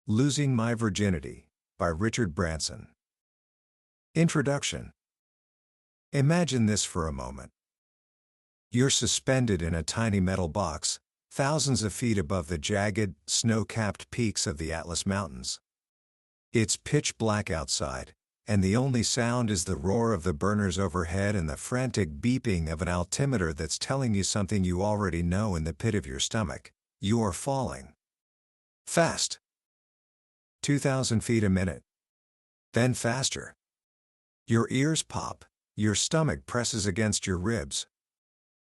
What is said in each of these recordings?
Losing My Virginity, by Richard Branson. Introduction. Imagine this for a moment. You're suspended in a tiny metal box, thousands of feet above the jagged, snow-capped peaks of the Atlas Mountains. It's pitch black outside, and the only sound is the roar of the burners overhead and the frantic beeping of an altimeter that's telling you something you already know in the pit of your stomach. You are falling. Fast. 2,000 feet a minute. Then faster. Your ears pop, your stomach presses against your ribs.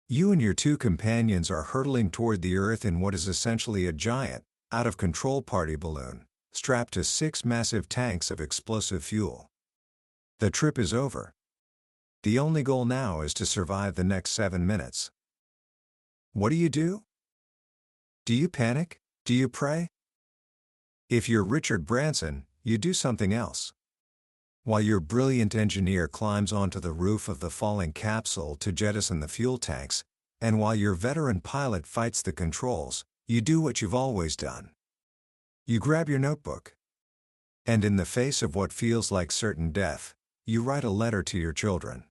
You and your two companions are hurtling toward the earth in what is essentially a giant, out-of-control party balloon, strapped to 6 massive tanks of explosive fuel. The trip is over. The only goal now is to survive the next 7 minutes. What do you do? Do you panic? Do you pray? If you're Richard Branson, you do something else. While your brilliant engineer climbs onto the roof of the falling capsule to jettison the fuel tanks, and while your veteran pilot fights the controls, you do what you've always done. You grab your notebook. And in the face of what feels like certain death, you write a letter to your children.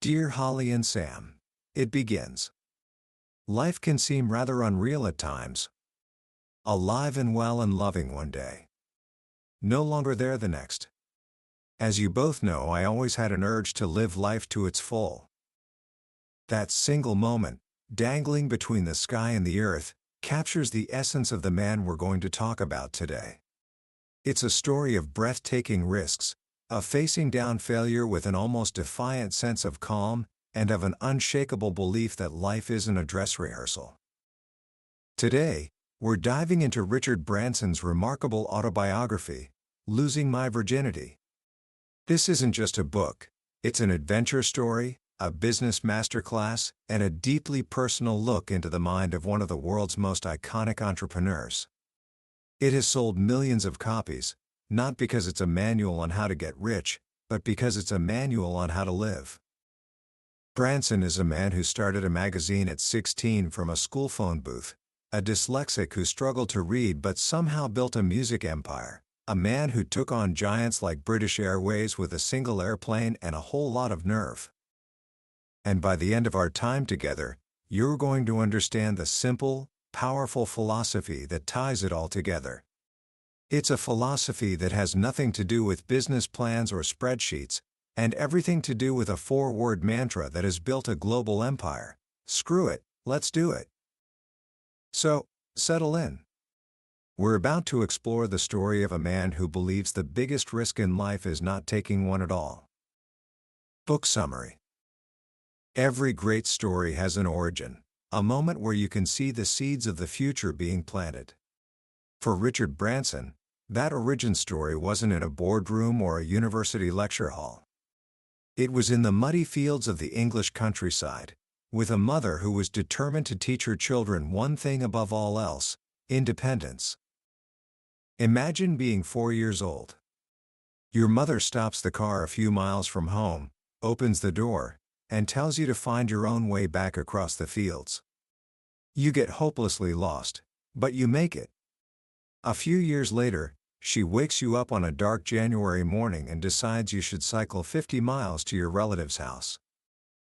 Dear Holly and Sam, it begins. Life can seem rather unreal at times. Alive and well and loving one day. No longer there the next. As you both know, I always had an urge to live life to its full. That single moment, dangling between the sky and the earth, captures the essence of the man we're going to talk about today. It's a story of breathtaking risks, of facing down failure with an almost defiant sense of calm, and of an unshakable belief that life isn't a dress rehearsal. Today, we're diving into Richard Branson's remarkable autobiography, Losing My Virginity. This isn't just a book, it's an adventure story, a business masterclass, and a deeply personal look into the mind of one of the world's most iconic entrepreneurs. It has sold millions of copies, not because it's a manual on how to get rich, but because it's a manual on how to live. Branson is a man who started a magazine at 16 from a school phone booth, a dyslexic who struggled to read but somehow built a music empire, a man who took on giants like British Airways with a single airplane and a whole lot of nerve. And by the end of our time together, you're going to understand the simple, powerful philosophy that ties it all together. It's a philosophy that has nothing to do with business plans or spreadsheets, and everything to do with a 4-word mantra that has built a global empire. Screw it, let's do it. So, settle in. We're about to explore the story of a man who believes the biggest risk in life is not taking one at all. Book summary. Every great story has an origin, a moment where you can see the seeds of the future being planted. For Richard Branson, that origin story wasn't in a boardroom or a university lecture hall. It was in the muddy fields of the English countryside, with a mother who was determined to teach her children one thing above all else: independence. Imagine being 4 years old. Your mother stops the car a few miles from home, opens the door, and tells you to find your own way back across the fields. You get hopelessly lost, but you make it. A few years later, she wakes you up on a dark January morning and decides you should cycle 50 miles to your relative's house.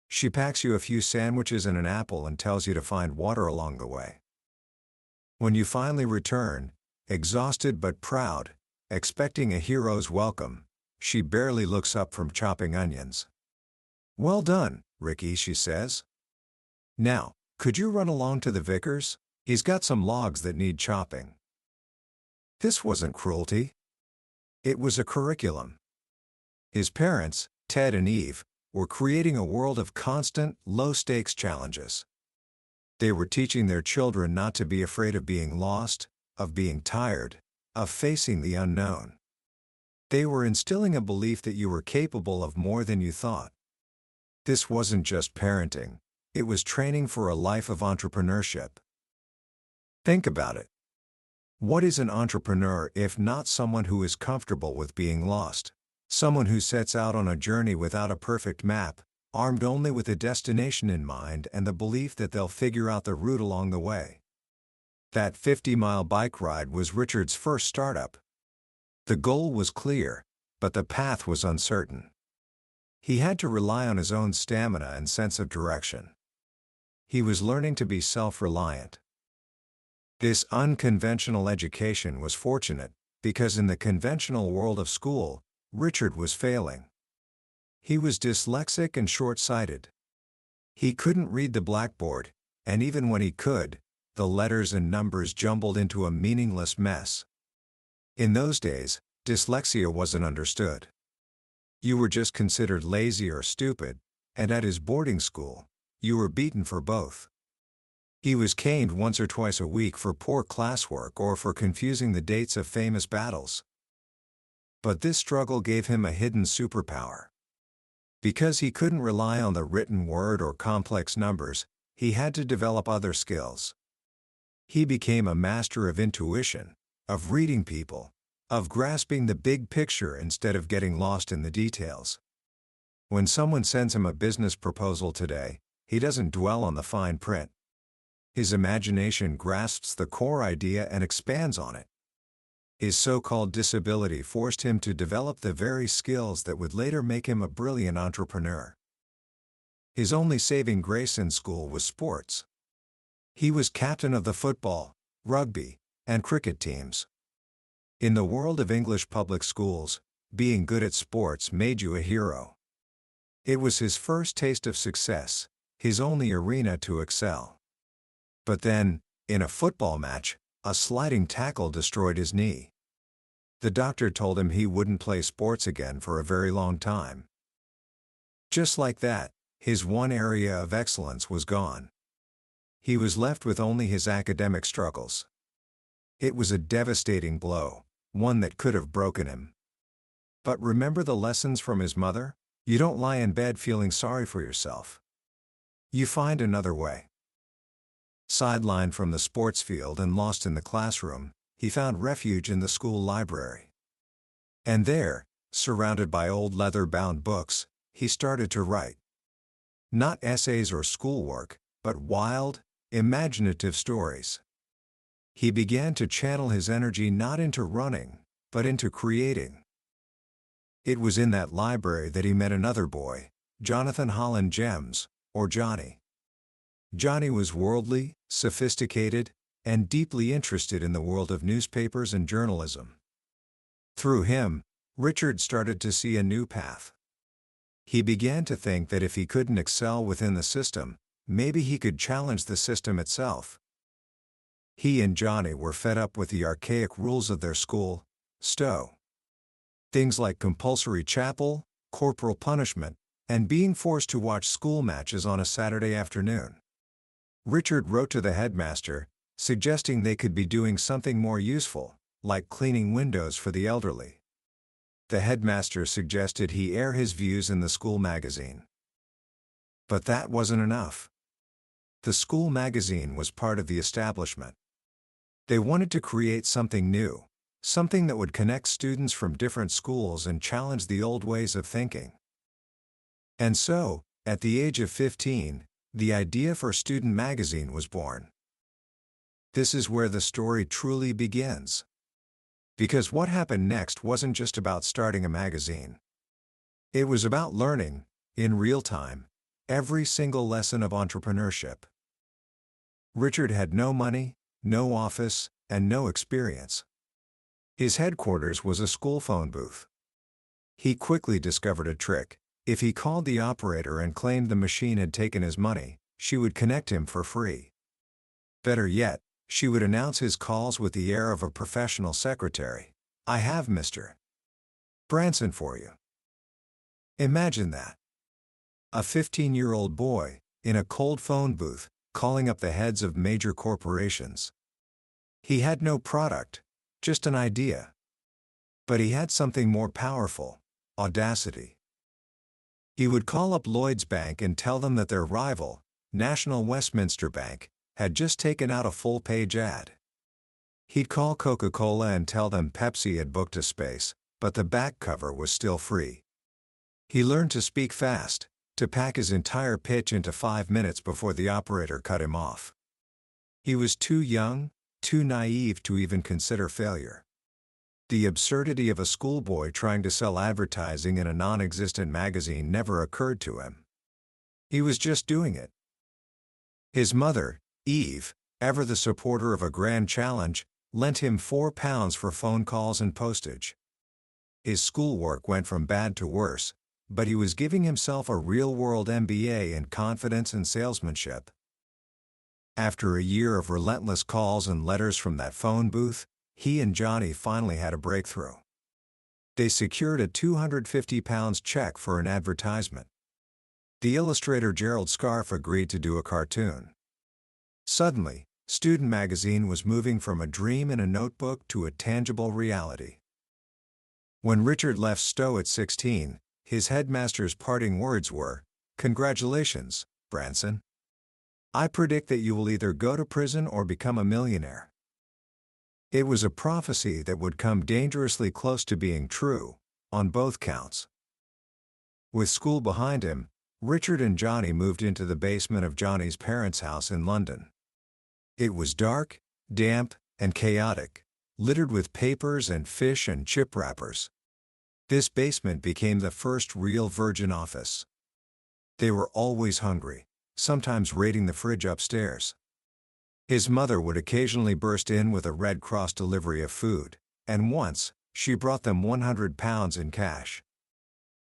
She packs you a few sandwiches and an apple and tells you to find water along the way. When you finally return, exhausted but proud, expecting a hero's welcome, she barely looks up from chopping onions. "Well done, Ricky," she says. "Now, could you run along to the vicar's? He's got some logs that need chopping." This wasn't cruelty. It was a curriculum. His parents, Ted and Eve, were creating a world of constant, low-stakes challenges. They were teaching their children not to be afraid of being lost, of being tired, of facing the unknown. They were instilling a belief that you were capable of more than you thought. This wasn't just parenting, it was training for a life of entrepreneurship. Think about it. What is an entrepreneur if not someone who is comfortable with being lost? Someone who sets out on a journey without a perfect map, armed only with a destination in mind and the belief that they'll figure out the route along the way. That 50-mile bike ride was Richard's first startup. The goal was clear, but the path was uncertain. He had to rely on his own stamina and sense of direction. He was learning to be self-reliant. This unconventional education was fortunate, because in the conventional world of school, Richard was failing. He was dyslexic and short-sighted. He couldn't read the blackboard, and even when he could, the letters and numbers jumbled into a meaningless mess. In those days, dyslexia wasn't understood. You were just considered lazy or stupid, and at his boarding school, you were beaten for both. He was caned once or twice a week for poor classwork or for confusing the dates of famous battles. But this struggle gave him a hidden superpower. Because he couldn't rely on the written word or complex numbers, he had to develop other skills. He became a master of intuition, of reading people, of grasping the big picture instead of getting lost in the details. When someone sends him a business proposal today, he doesn't dwell on the fine print. His imagination grasps the core idea and expands on it. His so-called disability forced him to develop the very skills that would later make him a brilliant entrepreneur. His only saving grace in school was sports. He was captain of the football, rugby, and cricket teams. In the world of English public schools, being good at sports made you a hero. It was his first taste of success, his only arena to excel. But then, in a football match, a sliding tackle destroyed his knee. The doctor told him he wouldn't play sports again for a very long time. Just like that, his one area of excellence was gone. He was left with only his academic struggles. It was a devastating blow, one that could have broken him. But remember the lessons from his mother? You don't lie in bed feeling sorry for yourself. You find another way. Sidelined from the sports field and lost in the classroom, he found refuge in the school library. And there, surrounded by old leather-bound books, he started to write. Not essays or schoolwork, but wild, imaginative stories. He began to channel his energy not into running, but into creating. It was in that library that he met another boy, Jonathan Holland Gems, or Johnny. Johnny was worldly, sophisticated, and deeply interested in the world of newspapers and journalism. Through him, Richard started to see a new path. He began to think that if he couldn't excel within the system, maybe he could challenge the system itself. He and Johnny were fed up with the archaic rules of their school, Stowe. Things like compulsory chapel, corporal punishment, and being forced to watch school matches on a Saturday afternoon. Richard wrote to the headmaster, suggesting they could be doing something more useful, like cleaning windows for the elderly. The headmaster suggested he air his views in the school magazine. But that wasn't enough. The school magazine was part of the establishment. They wanted to create something new, something that would connect students from different schools and challenge the old ways of thinking. And so, at the age of 15, the idea for Student Magazine was born. This is where the story truly begins. Because what happened next wasn't just about starting a magazine. It was about learning, in real time, every single lesson of entrepreneurship. Richard had no money, no office, and no experience. His headquarters was a school phone booth. He quickly discovered a trick. If he called the operator and claimed the machine had taken his money, she would connect him for free. Better yet, she would announce his calls with the air of a professional secretary. "I have Mr. Branson for you." Imagine that. A 15-year-old boy, in a cold phone booth, calling up the heads of major corporations. He had no product, just an idea. But he had something more powerful: audacity. He would call up Lloyd's Bank and tell them that their rival, National Westminster Bank, had just taken out a full-page ad. He'd call Coca-Cola and tell them Pepsi had booked a space, but the back cover was still free. He learned to speak fast, to pack his entire pitch into 5 minutes before the operator cut him off. He was too young, too naive to even consider failure. The absurdity of a schoolboy trying to sell advertising in a non-existent magazine never occurred to him. He was just doing it. His mother, Eve, ever the supporter of a grand challenge, lent him £4 for phone calls and postage. His schoolwork went from bad to worse, but he was giving himself a real-world MBA in confidence and salesmanship. After a year of relentless calls and letters from that phone booth, he and Johnny finally had a breakthrough. They secured a £250 check for an advertisement. The illustrator Gerald Scarfe agreed to do a cartoon. Suddenly, Student Magazine was moving from a dream in a notebook to a tangible reality. When Richard left Stowe at 16, his headmaster's parting words were, "Congratulations, Branson. I predict that you will either go to prison or become a millionaire." It was a prophecy that would come dangerously close to being true, on both counts. With school behind him, Richard and Johnny moved into the basement of Johnny's parents' house in London. It was dark, damp, and chaotic, littered with papers and fish and chip wrappers. This basement became the first real Virgin office. They were always hungry, sometimes raiding the fridge upstairs. His mother would occasionally burst in with a Red Cross delivery of food, and once, she brought them £100 in cash.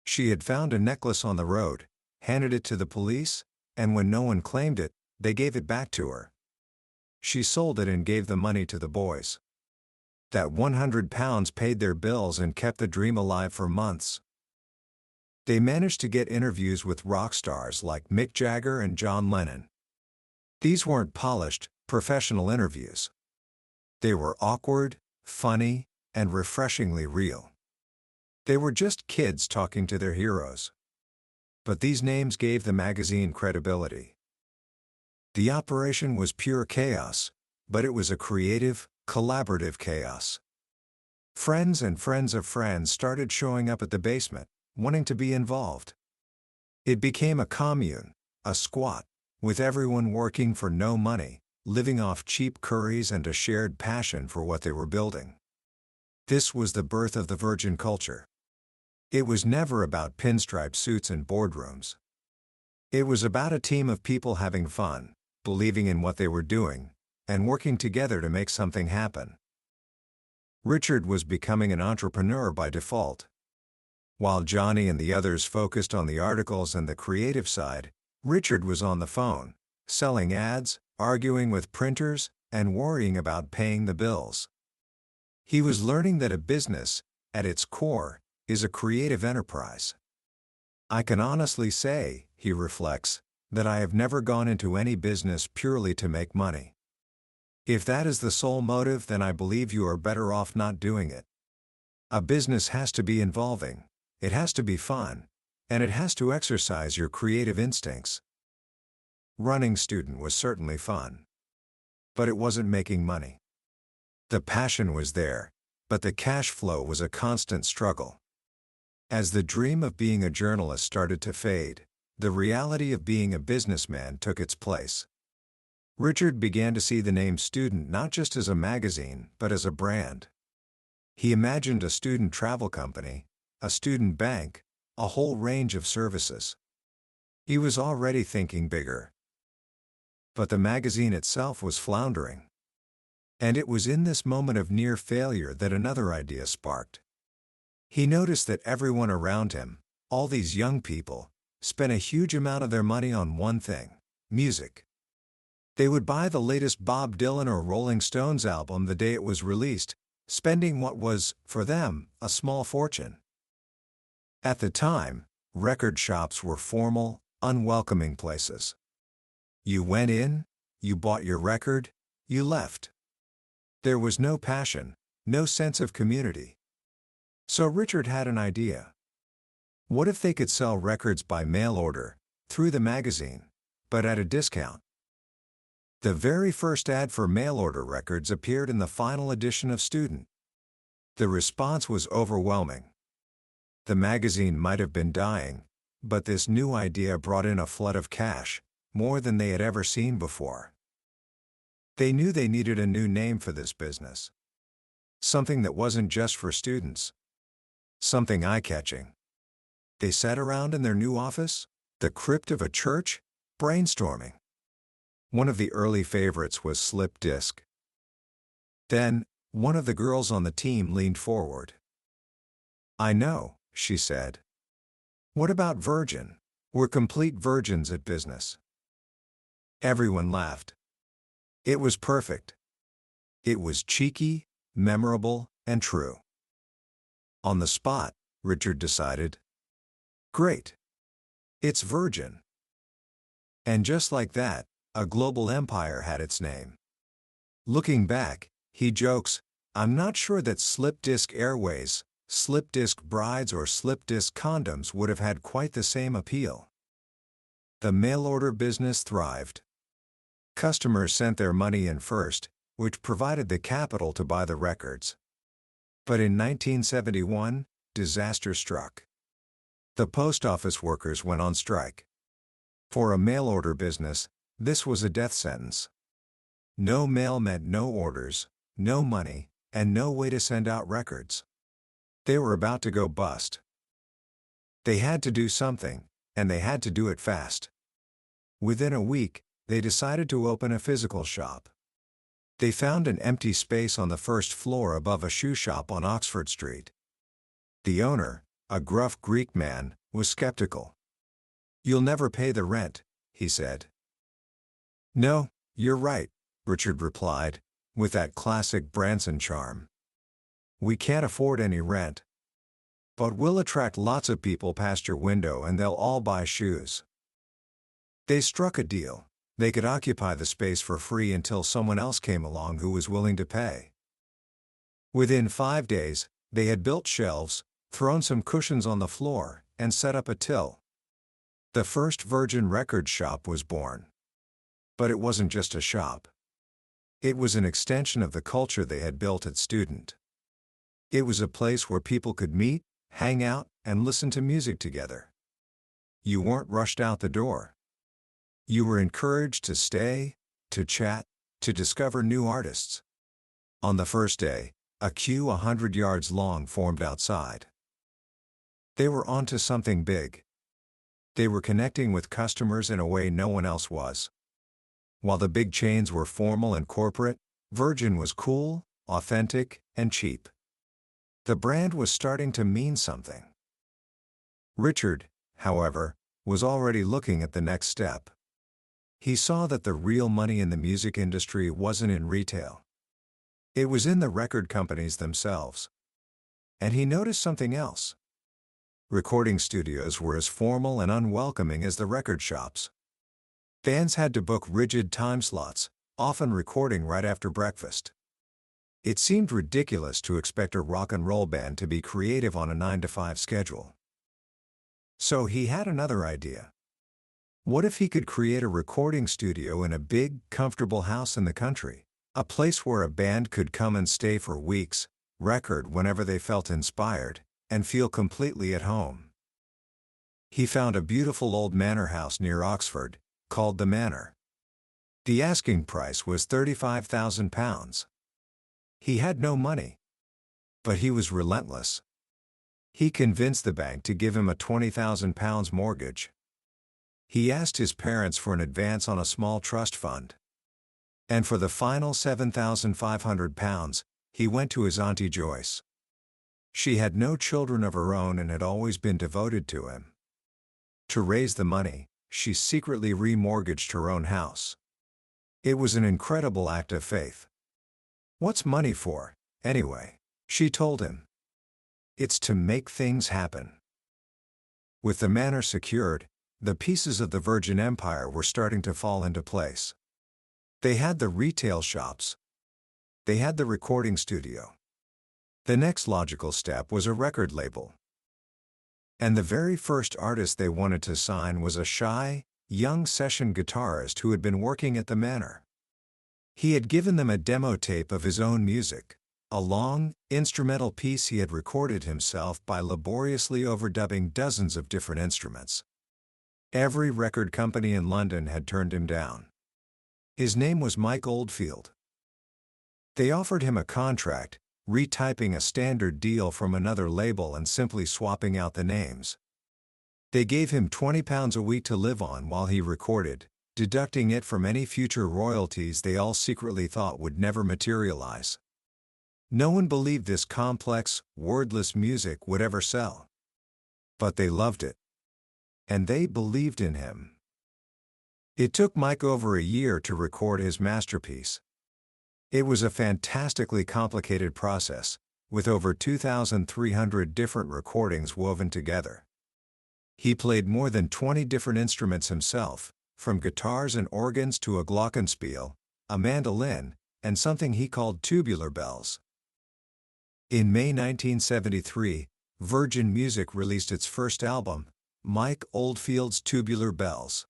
She had found a necklace on the road, handed it to the police, and when no one claimed it, they gave it back to her. She sold it and gave the money to the boys. That £100 paid their bills and kept the dream alive for months. They managed to get interviews with rock stars like Mick Jagger and John Lennon. These weren't polished, professional interviews. They were awkward, funny, and refreshingly real. They were just kids talking to their heroes. But these names gave the magazine credibility. The operation was pure chaos, but it was a creative, collaborative chaos. Friends and friends of friends started showing up at the basement, wanting to be involved. It became a commune, a squat, with everyone working for no money, living off cheap curries and a shared passion for what they were building. This was the birth of the Virgin culture. It was never about pinstripe suits and boardrooms. It was about a team of people having fun, believing in what they were doing, and working together to make something happen. Richard was becoming an entrepreneur by default. While Johnny and the others focused on the articles and the creative side, Richard was on the phone, selling ads, arguing with printers, and worrying about paying the bills. He was learning that a business, at its core, is a creative enterprise. "I can honestly say," he reflects, "that I have never gone into any business purely to make money. If that is the sole motive, then I believe you are better off not doing it. A business has to be involving, it has to be fun, and it has to exercise your creative instincts." Running Student was certainly fun. But it wasn't making money. The passion was there, but the cash flow was a constant struggle. As the dream of being a journalist started to fade, the reality of being a businessman took its place. Richard began to see the name Student not just as a magazine, but as a brand. He imagined a student travel company, a student bank, a whole range of services. He was already thinking bigger. But the magazine itself was floundering. And it was in this moment of near failure that another idea sparked. He noticed that everyone around him, all these young people, spent a huge amount of their money on one thing: music. They would buy the latest Bob Dylan or Rolling Stones album the day it was released, spending what was, for them, a small fortune. At the time, record shops were formal, unwelcoming places. You went in, you bought your record, you left. There was no passion, no sense of community. So Richard had an idea. What if they could sell records by mail order, through the magazine, but at a discount? The very first ad for mail-order records appeared in the final edition of Student. The response was overwhelming. The magazine might have been dying, but this new idea brought in a flood of cash, more than they had ever seen before. They knew they needed a new name for this business. Something that wasn't just for students. Something eye-catching. They sat around in their new office, the crypt of a church, brainstorming. One of the early favorites was slip disc. Then, one of the girls on the team leaned forward. "I know," she said. "What about virgin? We're complete virgins at business." Everyone laughed. It was perfect. It was cheeky, memorable, and true. On the spot, Richard decided, "Great. It's Virgin." And just like that, a global empire had its name. Looking back, he jokes, "I'm not sure that Slip Disc Airways, Slip Disc Brides or Slip Disc Condoms would have had quite the same appeal." The mail-order business thrived. Customers sent their money in first, which provided the capital to buy the records. But in 1971, disaster struck. The post office workers went on strike. For a mail-order business, this was a death sentence. No mail meant no orders, no money, and no way to send out records. They were about to go bust. They had to do something, and they had to do it fast. Within a week, they decided to open a physical shop. They found an empty space on the first floor above a shoe shop on Oxford Street. The owner, a gruff Greek man, was skeptical. "You'll never pay the rent," he said. "No, you're right," Richard replied, with that classic Branson charm. "We can't afford any rent. But we'll attract lots of people past your window and they'll all buy shoes." They struck a deal. They could occupy the space for free until someone else came along who was willing to pay. Within 5 days, they had built shelves, thrown some cushions on the floor, and set up a till. The first Virgin record shop was born. But it wasn't just a shop. It was an extension of the culture they had built at Student. It was a place where people could meet, hang out, and listen to music together. You weren't rushed out the door. You were encouraged to stay, to chat, to discover new artists. On the first day, a queue 100 yards long formed outside. They were onto something big. They were connecting with customers in a way no one else was. While the big chains were formal and corporate, Virgin was cool, authentic, and cheap. The brand was starting to mean something. Richard, however, was already looking at the next step. He saw that the real money in the music industry wasn't in retail. It was in the record companies themselves. And he noticed something else. Recording studios were as formal and unwelcoming as the record shops. Bands had to book rigid time slots, often recording right after breakfast. It seemed ridiculous to expect a rock and roll band to be creative on a 9-to-5 schedule. So he had another idea. What if he could create a recording studio in a big, comfortable house in the country, a place where a band could come and stay for weeks, record whenever they felt inspired, and feel completely at home? He found a beautiful old manor house near Oxford, called the Manor. The asking price was £35,000. He had no money. But he was relentless. He convinced the bank to give him a £20,000 mortgage. He asked his parents for an advance on a small trust fund. And for the final £7,500, he went to his Auntie Joyce. She had no children of her own and had always been devoted to him. To raise the money, she secretly remortgaged her own house. It was an incredible act of faith. "What's money for, anyway?" she told him. "It's to make things happen." With the manor secured, the pieces of the Virgin Empire were starting to fall into place. They had the retail shops. They had the recording studio. The next logical step was a record label. And the very first artist they wanted to sign was a shy, young session guitarist who had been working at the Manor. He had given them a demo tape of his own music, a long, instrumental piece he had recorded himself by laboriously overdubbing dozens of different instruments. Every record company in London had turned him down. His name was Mike Oldfield. They offered him a contract, retyping a standard deal from another label and simply swapping out the names. They gave him £20 a week to live on while he recorded, deducting it from any future royalties they all secretly thought would never materialize. No one believed this complex, wordless music would ever sell. But they loved it. And they believed in him. It took Mike over a year to record his masterpiece. It was a fantastically complicated process, with over 2,300 different recordings woven together. He played more than 20 different instruments himself, from guitars and organs to a glockenspiel, a mandolin, and something he called tubular bells. In May 1973, Virgin Music released its first album, Mike Oldfield's Tubular Bells.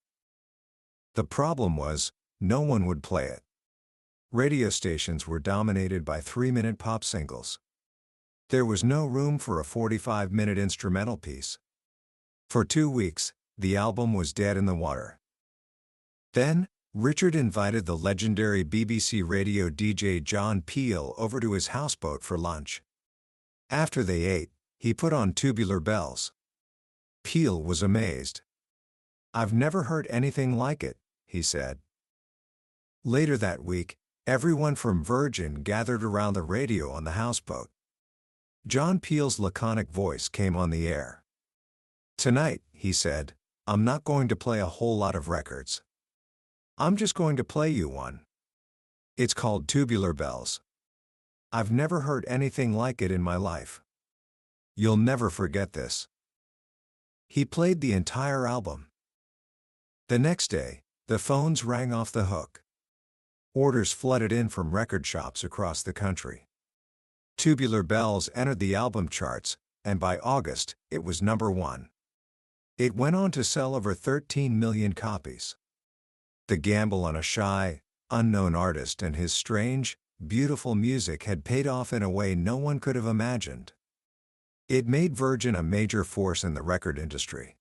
The problem was, no one would play it. Radio stations were dominated by 3-minute pop singles. There was no room for a 45-minute instrumental piece. For 2 weeks, the album was dead in the water. Then, Richard invited the legendary BBC radio DJ John Peel over to his houseboat for lunch. After they ate, he put on Tubular Bells. Peel was amazed. "I've never heard anything like it," he said. Later that week, everyone from Virgin gathered around the radio on the houseboat. John Peel's laconic voice came on the air. "Tonight," he said, "I'm not going to play a whole lot of records. I'm just going to play you one. It's called Tubular Bells. I've never heard anything like it in my life. You'll never forget this." He played the entire album. The next day, the phones rang off the hook. Orders flooded in from record shops across the country. Tubular Bells entered the album charts, and by August, it was number 1. It went on to sell over 13 million copies. The gamble on a shy, unknown artist and his strange, beautiful music had paid off in a way no one could have imagined. It made Virgin a major force in the record industry.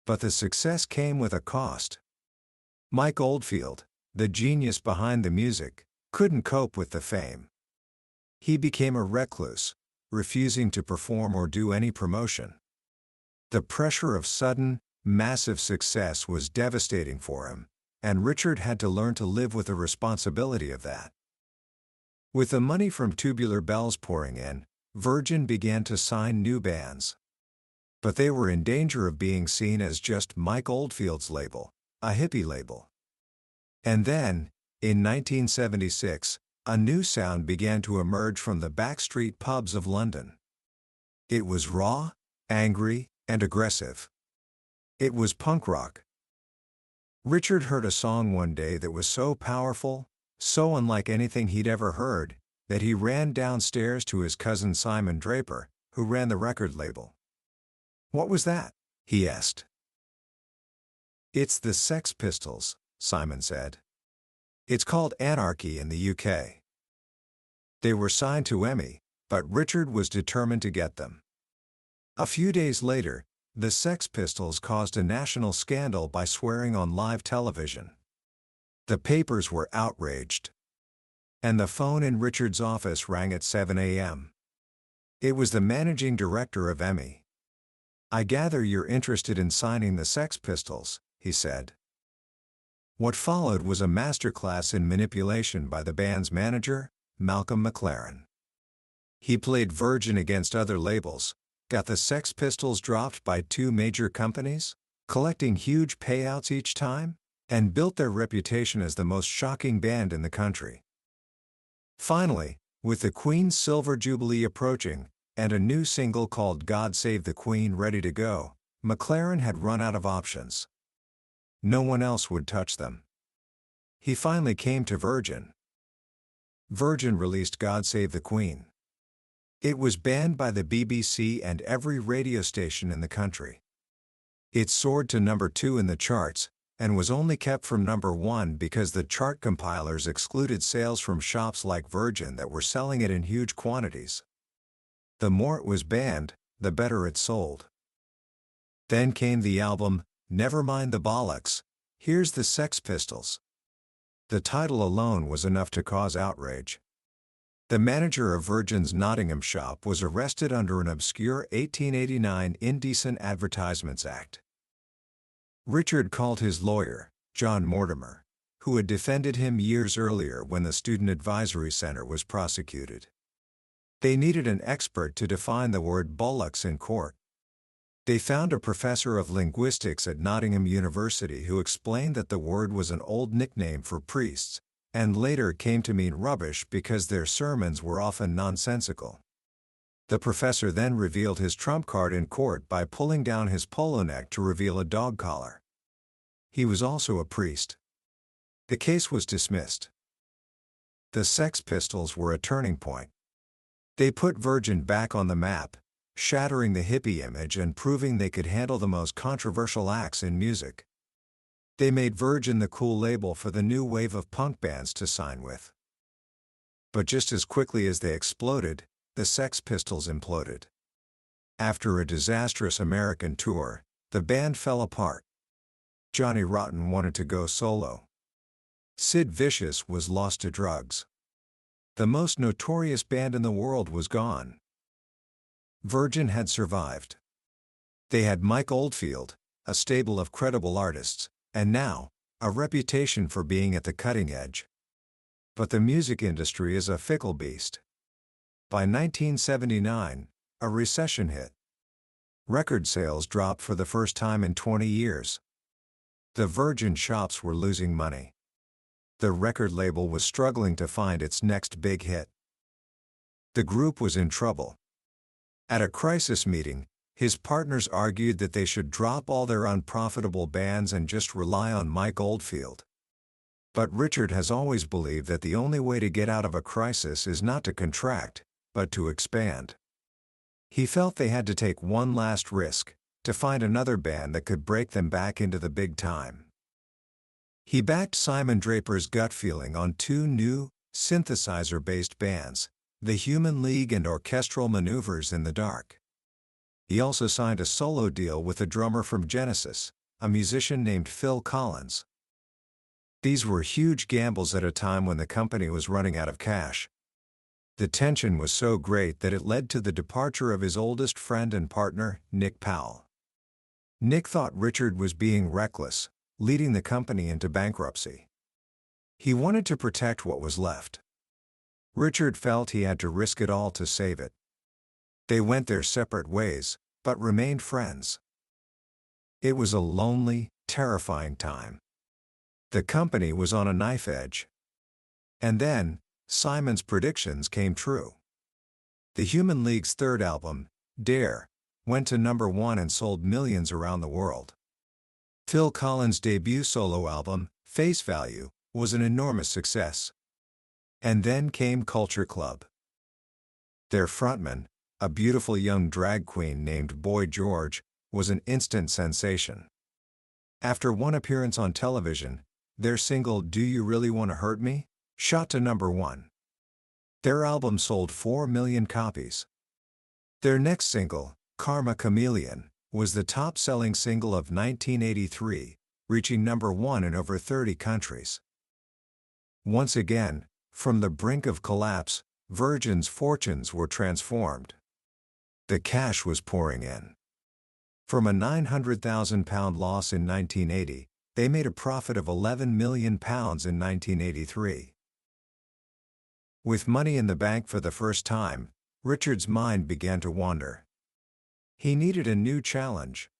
But the success came with a cost. Mike Oldfield, the genius behind the music, couldn't cope with the fame. He became a recluse, refusing to perform or do any promotion. The pressure of sudden, massive success was devastating for him, and Richard had to learn to live with the responsibility of that. With the money from Tubular Bells pouring in, Virgin began to sign new bands. But they were in danger of being seen as just Mike Oldfield's label, a hippie label. And then, in 1976, a new sound began to emerge from the backstreet pubs of London. It was raw, angry, and aggressive. It was punk rock. Richard heard a song one day that was so powerful, so unlike anything he'd ever heard, that he ran downstairs to his cousin Simon Draper, who ran the record label. "What was that?" he asked. "It's the Sex Pistols," Simon said. "It's called Anarchy in the UK." They were signed to EMI, but Richard was determined to get them. A few days later, the Sex Pistols caused a national scandal by swearing on live television. The papers were outraged. And the phone in Richard's office rang at 7 a.m. It was the managing director of EMI. "I gather you're interested in signing the Sex Pistols," he said. What followed was a masterclass in manipulation by the band's manager, Malcolm McLaren. He played Virgin against other labels, got the Sex Pistols dropped by 2 major companies, collecting huge payouts each time, and built their reputation as the most shocking band in the country. Finally, with the Queen's Silver Jubilee approaching, and a new single called God Save the Queen ready to go, McLaren had run out of options. No one else would touch them. He finally came to Virgin. Virgin released God Save the Queen. It was banned by the BBC and every radio station in the country. It soared to number 2 in the charts, and was only kept from number 1 because the chart compilers excluded sales from shops like Virgin that were selling it in huge quantities. The more it was banned, the better it sold. Then came the album, Never Mind the Bollocks, Here's the Sex Pistols. The title alone was enough to cause outrage. The manager of Virgin's Nottingham shop was arrested under an obscure 1889 Indecent Advertisements Act. Richard called his lawyer, John Mortimer, who had defended him years earlier when the Student Advisory Center was prosecuted. They needed an expert to define the word bullocks in court. They found a professor of linguistics at Nottingham University who explained that the word was an old nickname for priests, and later came to mean rubbish because their sermons were often nonsensical. The professor then revealed his trump card in court by pulling down his polo neck to reveal a dog collar. He was also a priest. The case was dismissed. The Sex Pistols were a turning point. They put Virgin back on the map, shattering the hippie image and proving they could handle the most controversial acts in music. They made Virgin the cool label for the new wave of punk bands to sign with. But just as quickly as they exploded, the Sex Pistols imploded. After a disastrous American tour, the band fell apart. Johnny Rotten wanted to go solo. Sid Vicious was lost to drugs. The most notorious band in the world was gone. Virgin had survived. They had Mike Oldfield, a stable of credible artists, and now, a reputation for being at the cutting edge. But the music industry is a fickle beast. By 1979, a recession hit. Record sales dropped for the first time in 20 years. The Virgin shops were losing money. The record label was struggling to find its next big hit. The group was in trouble. At a crisis meeting, his partners argued that they should drop all their unprofitable bands and just rely on Mike Oldfield. But Richard has always believed that the only way to get out of a crisis is not to contract, but to expand. He felt they had to take one last risk, to find another band that could break them back into the big time. He backed Simon Draper's gut feeling on two new, synthesizer-based bands, The Human League and Orchestral Maneuvers in the Dark. He also signed a solo deal with a drummer from Genesis, a musician named Phil Collins. These were huge gambles at a time when the company was running out of cash. The tension was so great that it led to the departure of his oldest friend and partner, Nick Powell. Nick thought Richard was being reckless, leading the company into bankruptcy. He wanted to protect what was left. Richard felt he had to risk it all to save it. They went their separate ways, but remained friends. It was a lonely, terrifying time. The company was on a knife edge. And then, Simon's predictions came true. The Human League's third album, Dare, went to #1 and sold millions around the world. Phil Collins' debut solo album, Face Value, was an enormous success. And then came Culture Club. Their frontman, a beautiful young drag queen named Boy George, was an instant sensation. After one appearance on television, their single Do You Really Want to Hurt Me? Shot to #1. Their album sold 4 million copies. Their next single, Karma Chameleon, was the top-selling single of 1983, reaching #1 in over 30 countries. Once again, from the brink of collapse, Virgin's fortunes were transformed. The cash was pouring in. From a £900,000 loss in 1980, they made a profit of £11 million in 1983. With money in the bank for the first time, Richard's mind began to wander. He needed a new challenge.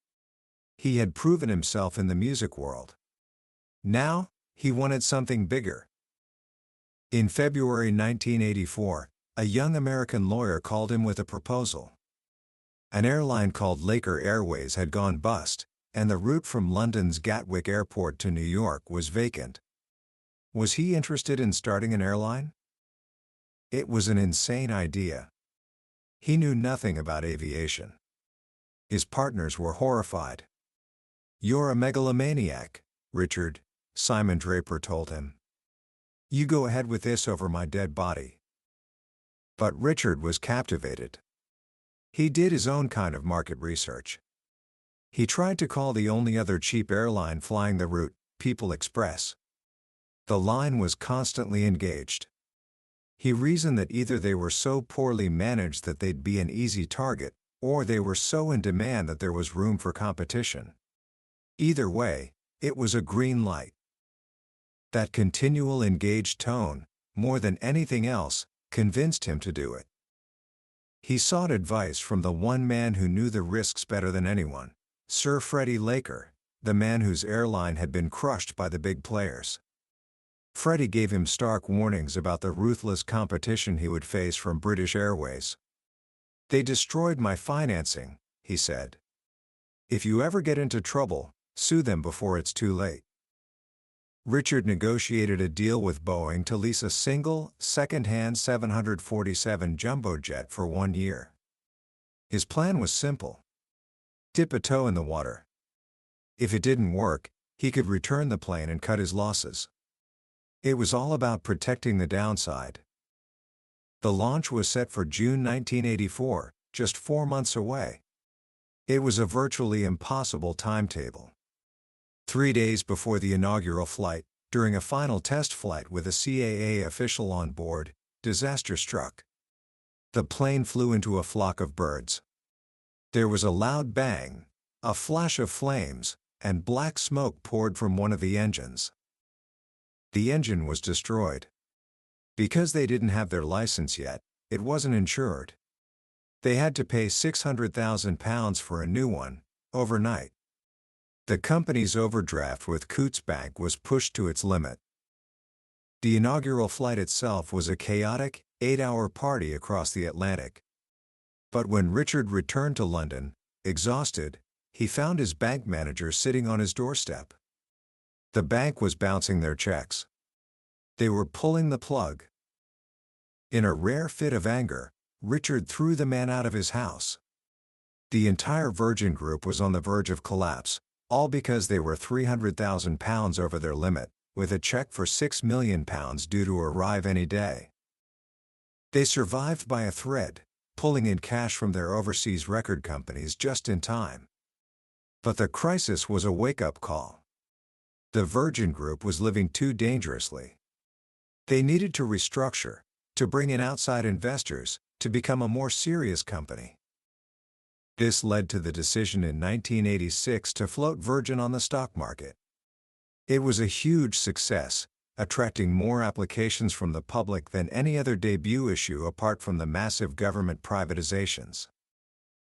He had proven himself in the music world. Now, he wanted something bigger. In February 1984, a young American lawyer called him with a proposal. An airline called Laker Airways had gone bust, and the route from London's Gatwick Airport to New York was vacant. Was he interested in starting an airline? It was an insane idea. He knew nothing about aviation. His partners were horrified. "You're a megalomaniac, Richard," Simon Draper told him. "You go ahead with this over my dead body." But Richard was captivated. He did his own kind of market research. He tried to call the only other cheap airline flying the route, People Express. The line was constantly engaged. He reasoned that either they were so poorly managed that they'd be an easy target, or they were so in demand that there was room for competition. Either way, it was a green light. That continual engaged tone, more than anything else, convinced him to do it. He sought advice from the one man who knew the risks better than anyone, Sir Freddie Laker, the man whose airline had been crushed by the big players. Freddie gave him stark warnings about the ruthless competition he would face from British Airways. "They destroyed my financing," he said. "If you ever get into trouble, sue them before it's too late." Richard negotiated a deal with Boeing to lease a single, second-hand 747 jumbo jet for 1 year. His plan was simple. Dip a toe in the water. If it didn't work, he could return the plane and cut his losses. It was all about protecting the downside. The launch was set for June 1984, just 4 months away. It was a virtually impossible timetable. 3 days before the inaugural flight, during a final test flight with a CAA official on board, disaster struck. The plane flew into a flock of birds. There was a loud bang, a flash of flames, and black smoke poured from one of the engines. The engine was destroyed. Because they didn't have their license yet, it wasn't insured. They had to pay £600,000 for a new one, overnight. The company's overdraft with Coutts Bank was pushed to its limit. The inaugural flight itself was a chaotic, 8-hour party across the Atlantic. But when Richard returned to London, exhausted, he found his bank manager sitting on his doorstep. The bank was bouncing their checks. They were pulling the plug. In a rare fit of anger, Richard threw the man out of his house. The entire Virgin Group was on the verge of collapse, all because they were £300,000 over their limit, with a check for £6 million due to arrive any day. They survived by a thread, pulling in cash from their overseas record companies just in time. But the crisis was a wake-up call. The Virgin Group was living too dangerously. They needed to restructure, to bring in outside investors, to become a more serious company. This led to the decision in 1986 to float Virgin on the stock market. It was a huge success, attracting more applications from the public than any other debut issue apart from the massive government privatizations.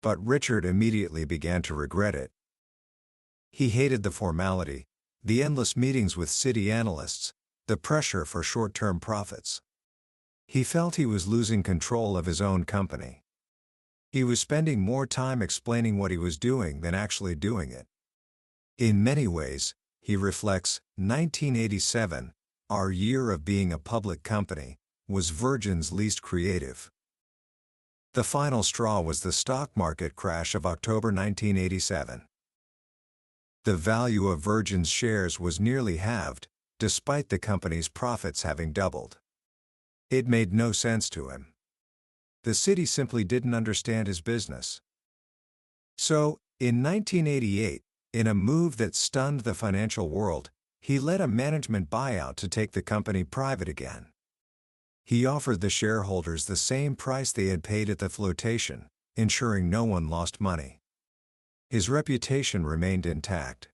But Richard immediately began to regret it. He hated the formality, the endless meetings with city analysts, the pressure for short-term profits. He felt he was losing control of his own company. He was spending more time explaining what he was doing than actually doing it. In many ways, he reflects, 1987, our year of being a public company, was Virgin's least creative. The final straw was the stock market crash of October 1987. The value of Virgin's shares was nearly halved, despite the company's profits having doubled. It made no sense to him. The city simply didn't understand his business. So, in 1988, in a move that stunned the financial world, he led a management buyout to take the company private again. He offered the shareholders the same price they had paid at the flotation, ensuring no one lost money. His reputation remained intact.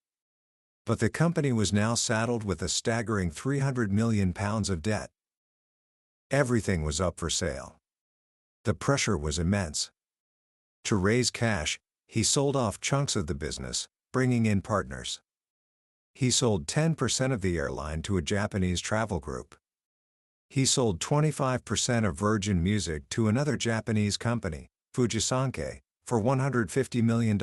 But the company was now saddled with a staggering £300 million of debt. Everything was up for sale. The pressure was immense. To raise cash, he sold off chunks of the business, bringing in partners. He sold 10% of the airline to a Japanese travel group. He sold 25% of Virgin Music to another Japanese company, Fujisankei, for $150 million.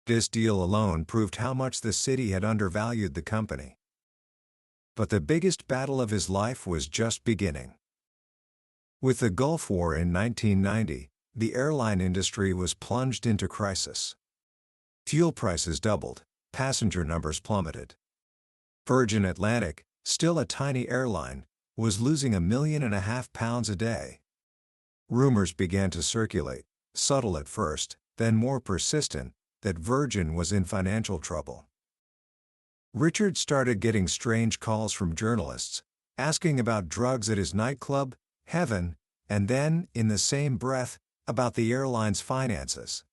This deal alone proved how much the city had undervalued the company. But the biggest battle of his life was just beginning. With the Gulf War in 1990, the airline industry was plunged into crisis. Fuel prices doubled, passenger numbers plummeted. Virgin Atlantic, still a tiny airline, was losing £1.5 million a day. Rumors began to circulate, subtle at first, then more persistent, that Virgin was in financial trouble. Richard started getting strange calls from journalists, asking about drugs at his nightclub, heaven, and then, in the same breath, about the airline's finances.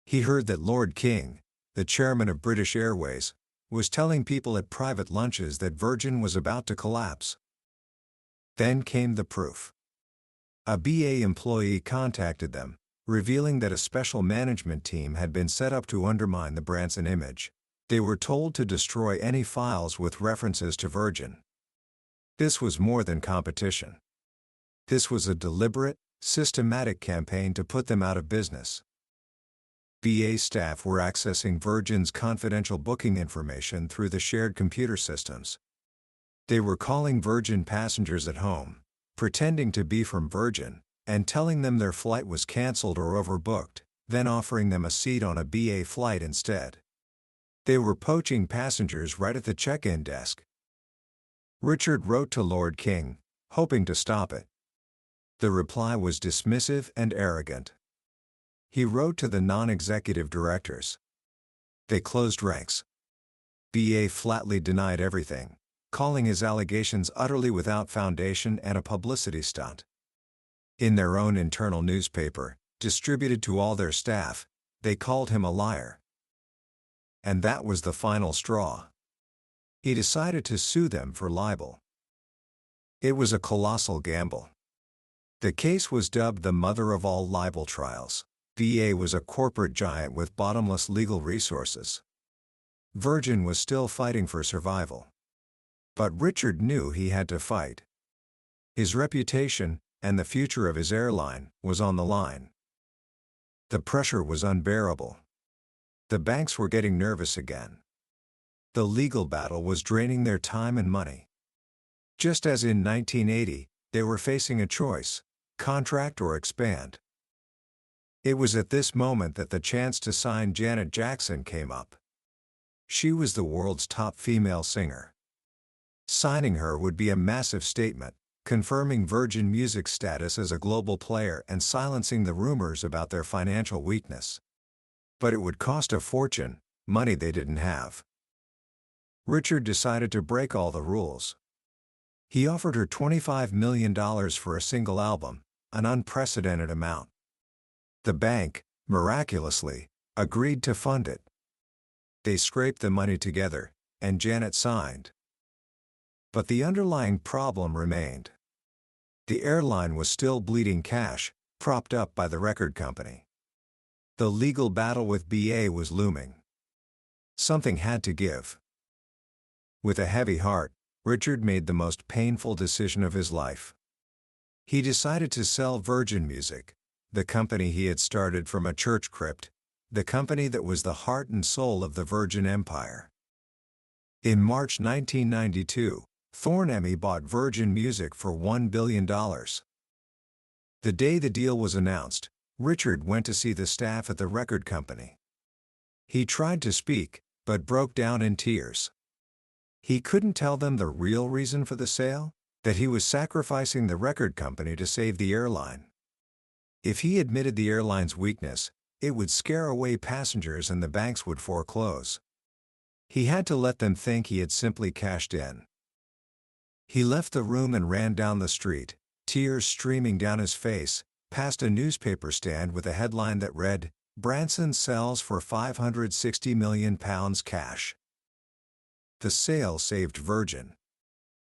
He heard that Lord King, the chairman of British Airways, was telling people at private lunches that Virgin was about to collapse. Then came the proof. A BA employee contacted them, revealing that a special management team had been set up to undermine the Branson image. They were told to destroy any files with references to Virgin. This was more than competition. This was a deliberate, systematic campaign to put them out of business. BA staff were accessing Virgin's confidential booking information through the shared computer systems. They were calling Virgin passengers at home, pretending to be from Virgin, and telling them their flight was canceled or overbooked, then offering them a seat on a BA flight instead. They were poaching passengers right at the check-in desk. Richard wrote to Lord King, hoping to stop it. The reply was dismissive and arrogant. He wrote to the non-executive directors. They closed ranks. BA flatly denied everything, calling his allegations utterly without foundation and a publicity stunt. In their own internal newspaper, distributed to all their staff, they called him a liar. And that was the final straw. He decided to sue them for libel. It was a colossal gamble. The case was dubbed the mother of all libel trials. VA was a corporate giant with bottomless legal resources. Virgin was still fighting for survival. But Richard knew he had to fight. His reputation, and the future of his airline, was on the line. The pressure was unbearable. The banks were getting nervous again. The legal battle was draining their time and money. Just as in 1980, they were facing a choice: contract or expand. It was at this moment that the chance to sign Janet Jackson came up. She was the world's top female singer. Signing her would be a massive statement, confirming Virgin Music's status as a global player and silencing the rumors about their financial weakness. But it would cost a fortune, money they didn't have. Richard decided to break all the rules. He offered her $25 million for a single album, an unprecedented amount. The bank, miraculously, agreed to fund it. They scraped the money together, and Janet signed. But the underlying problem remained. The airline was still bleeding cash, propped up by the record company. The legal battle with BA was looming. Something had to give. With a heavy heart, Richard made the most painful decision of his life. He decided to sell Virgin Music, the company he had started from a church crypt, the company that was the heart and soul of the Virgin Empire. In March 1992, Thornemy bought Virgin Music for $1 billion. The day the deal was announced, Richard went to see the staff at the record company. He tried to speak, but broke down in tears. He couldn't tell them the real reason for the sale, that he was sacrificing the record company to save the airline. If he admitted the airline's weakness, it would scare away passengers and the banks would foreclose. He had to let them think he had simply cashed in. He left the room and ran down the street, tears streaming down his face, past a newspaper stand with a headline that read, "Branson sells for £560 million cash." The sale saved Virgin.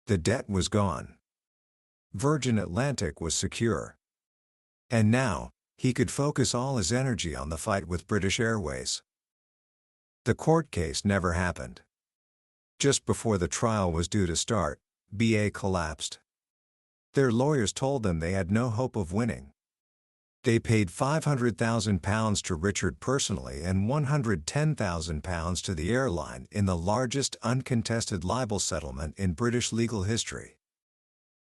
The debt was gone. Virgin Atlantic was secure. And now, he could focus all his energy on the fight with British Airways. The court case never happened. Just before the trial was due to start, BA collapsed. Their lawyers told them they had no hope of winning. They paid £500,000 to Richard personally and £110,000 to the airline in the largest uncontested libel settlement in British legal history.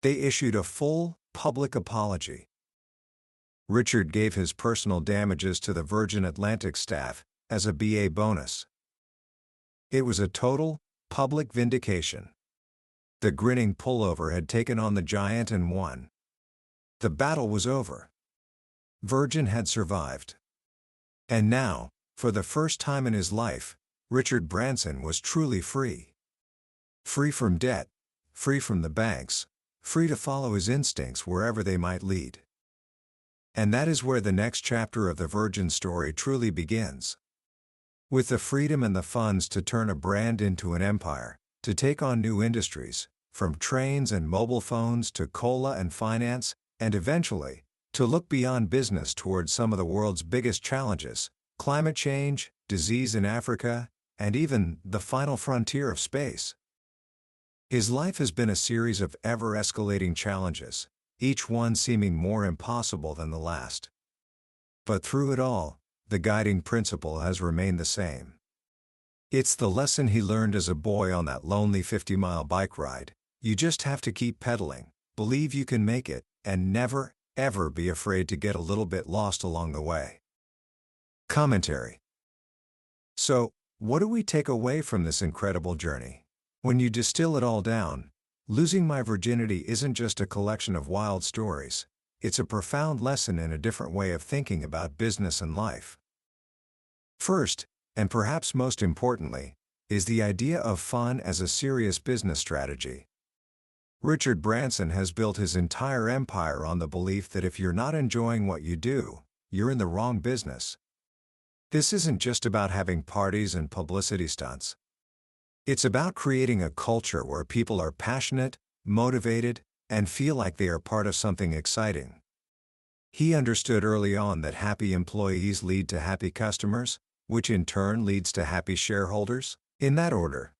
They issued a full, public apology. Richard gave his personal damages to the Virgin Atlantic staff, as a BA bonus. It was a total, public vindication. The grinning pullover had taken on the giant and won. The battle was over. Virgin had survived. And now, for the first time in his life, Richard Branson was truly free. Free from debt, free from the banks, free to follow his instincts wherever they might lead. And that is where the next chapter of the Virgin story truly begins. With the freedom and the funds to turn a brand into an empire, to take on new industries, from trains and mobile phones to cola and finance, and eventually, to look beyond business towards some of the world's biggest challenges, climate change, disease in Africa, and even the final frontier of space. His life has been a series of ever-escalating challenges, each one seeming more impossible than the last. But through it all, the guiding principle has remained the same. It's the lesson he learned as a boy on that lonely 50-mile bike ride. You just have to keep pedaling, believe you can make it, and never, ever be afraid to get a little bit lost along the way. Commentary. So, what do we take away from this incredible journey? When you distill it all down, Losing My Virginity isn't just a collection of wild stories, it's a profound lesson in a different way of thinking about business and life. First, and perhaps most importantly, is the idea of fun as a serious business strategy. Richard Branson has built his entire empire on the belief that if you're not enjoying what you do, you're in the wrong business. This isn't just about having parties and publicity stunts. It's about creating a culture where people are passionate, motivated, and feel like they are part of something exciting. He understood early on that happy employees lead to happy customers, which in turn leads to happy shareholders, in that order.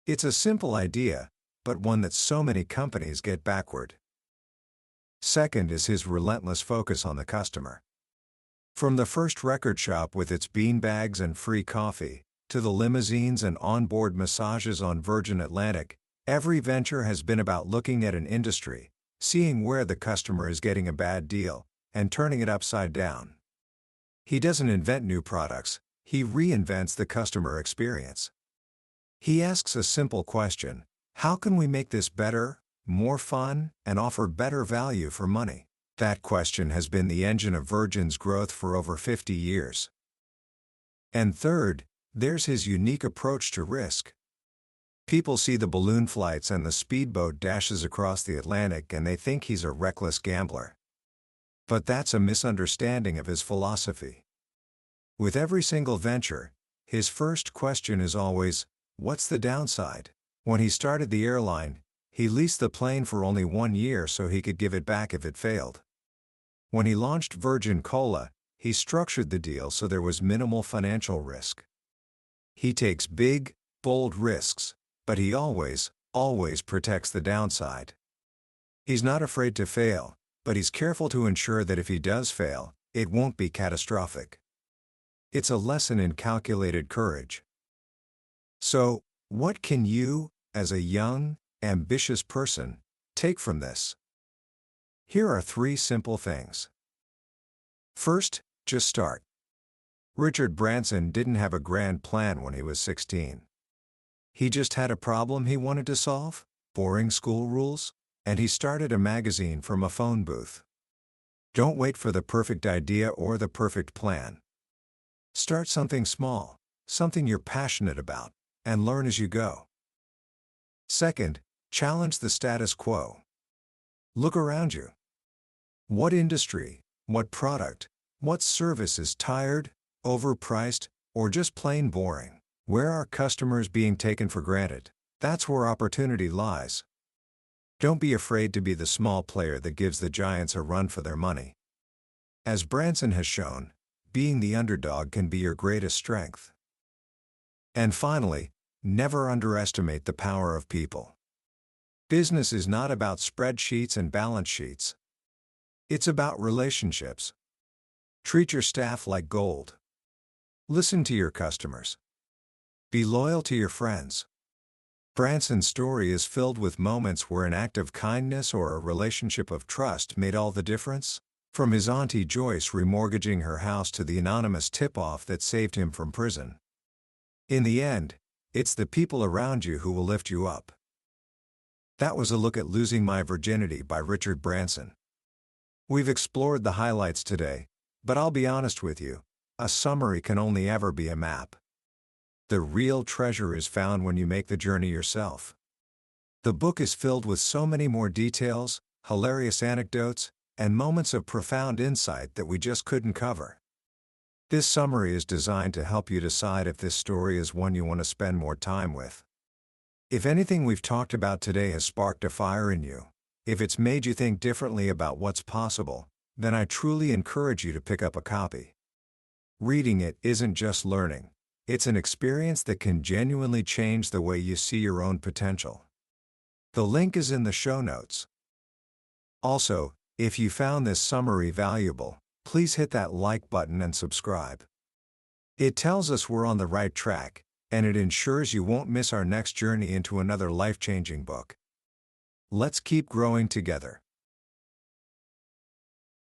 It's a simple idea, but one that so many companies get backward. Second is his relentless focus on the customer. From the first record shop with its beanbags and free coffee, to the limousines and onboard massages on Virgin Atlantic, every venture has been about looking at an industry, seeing where the customer is getting a bad deal, and turning it upside down. He doesn't invent new products, he reinvents the customer experience. He asks a simple question: how can we make this better, more fun, and offer better value for money? That question has been the engine of Virgin's growth for over 50 years. And third, there's his unique approach to risk. People see the balloon flights and the speedboat dashes across the Atlantic and they think he's a reckless gambler. But that's a misunderstanding of his philosophy. With every single venture, his first question is always, what's the downside? When he started the airline, he leased the plane for only 1 year so he could give it back if it failed. When he launched Virgin Cola, he structured the deal so there was minimal financial risk. He takes big, bold risks, but he always protects the downside. He's not afraid to fail, but he's careful to ensure that if he does fail, it won't be catastrophic. It's a lesson in calculated courage. So, what can you, as a young, ambitious person, take from this? Here are 3 simple things. First, just start. Richard Branson didn't have a grand plan when he was 16. He just had a problem he wanted to solve, boring school rules, and he started a magazine from a phone booth. Don't wait for the perfect idea or the perfect plan. Start something small, something you're passionate about, and learn as you go. Second, challenge the status quo. Look around you. What industry, what product, what service is tired, overpriced, or just plain boring? Where are customers being taken for granted? That's where opportunity lies. Don't be afraid to be the small player that gives the giants a run for their money. As Branson has shown, being the underdog can be your greatest strength. And finally, never underestimate the power of people. Business is not about spreadsheets and balance sheets. It's about relationships. Treat your staff like gold. Listen to your customers. Be loyal to your friends. Branson's story is filled with moments where an act of kindness or a relationship of trust made all the difference, from his Auntie Joyce remortgaging her house to the anonymous tip-off that saved him from prison. In the end, it's the people around you who will lift you up. That was a look at Losing My Virginity by Richard Branson. We've explored the highlights today, but I'll be honest with you, a summary can only ever be a map. The real treasure is found when you make the journey yourself. The book is filled with so many more details, hilarious anecdotes, and moments of profound insight that we just couldn't cover. This summary is designed to help you decide if this story is one you want to spend more time with. If anything we've talked about today has sparked a fire in you, if it's made you think differently about what's possible, then I truly encourage you to pick up a copy. Reading it isn't just learning, it's an experience that can genuinely change the way you see your own potential. The link is in the show notes. Also, if you found this summary valuable, please hit that like button and subscribe. It tells us we're on the right track, and it ensures you won't miss our next journey into another life-changing book. Let's keep growing together.